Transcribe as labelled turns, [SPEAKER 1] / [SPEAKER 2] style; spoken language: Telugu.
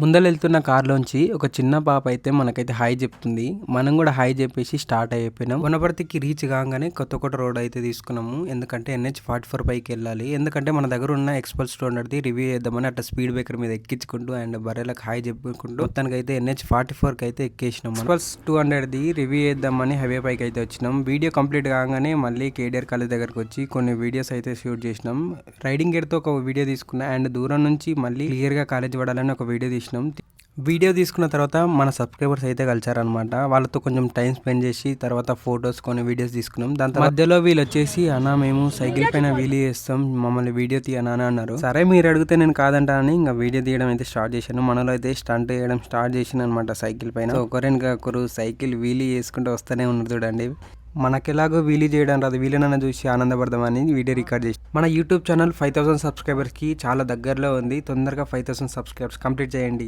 [SPEAKER 1] ముందర వెళ్తున్న కార్లోంచి ఒక చిన్న పాప అయితే మనకైతే హాయ్ చెప్తుంది. మనం కూడా హాయ్ చెప్పేసి స్టార్ట్ అయిపోయినాం. వనపర్తికి రీచ్ కాగానే కొత్త రోడ్ అయితే తీసుకున్నాము. ఎందుకంటే NH44 పైకి వెళ్ళాలి. ఎందుకంటే మన దగ్గర ఉన్న ఎక్స్పల్స్ 200ది రివ్యూ చేద్దామని అట్లా స్పీడ్ బ్రేకర్ మీద ఎక్కించుకుంటూ అండ్ బర్రెలకు హాయ్ చెప్పుకుంటూ మొత్తానికి అయితే NH44కి అయితే ఎక్కేసినాం. ఎక్స్పల్స్ 200ది రివ్యూ చేద్దామని హైవే పైకి అయితే వచ్చినాం. వీడియో కంప్లీట్ కాగానే మళ్ళీ కేడిఆర్ కాలేజ్ దగ్గరకు వచ్చి కొన్ని వీడియోస్ అయితే షూట్ చేసినాం. రైడింగ్ గేర్ తో ఒక వీడియో తీసుకున్నా అండ్ దూరం నుంచి మళ్ళీ క్లియర్ గా కాలేజ్ పడాలని ఒక వీడియో తీసినాం. వీడియో తీసుకున్న తర్వాత మన సబ్స్క్రైబర్స్ అయితే కలిసారనమాట. వాళ్ళతో కొంచెం టైం స్పెండ్ చేసి తర్వాత ఫొటోస్ కొన్ని వీడియోస్ తీసుకున్నాం. దాని మధ్యలో వీళ్ళు వచ్చేసి అన్నా మేము సైకిల్ పైన వీడియో చేస్తాం, మమ్మల్ని వీడియో తీయనా అని అన్నారు. సరే మీరు అడిగితే నేను కాదంటానని ఇంకా వీడియో తీయడం అయితే స్టార్ట్ చేశాను. మనలో అయితే స్టంట్ చేయడం స్టార్ట్ చేసిన అనమాట సైకిల్ పైన. ఒకరు సైకిల్ వీలీ చేసుకుంటూ వస్తూనే ఉన్నారు చూడండి. మనకెలాగో వీలీ చేయడం రాదు, వీళ్ళనన్నా చూసి ఆనందపడదామని వీడియో రికార్డ్ చేసి మన యూట్యూబ్ ఛానల్ 5000 సబ్స్క్రైబర్స్కి చాలా దగ్గరలో ఉంది. తొందరగా 5000 సబ్స్క్రైబర్స్ కంప్లీట్ చేయండి.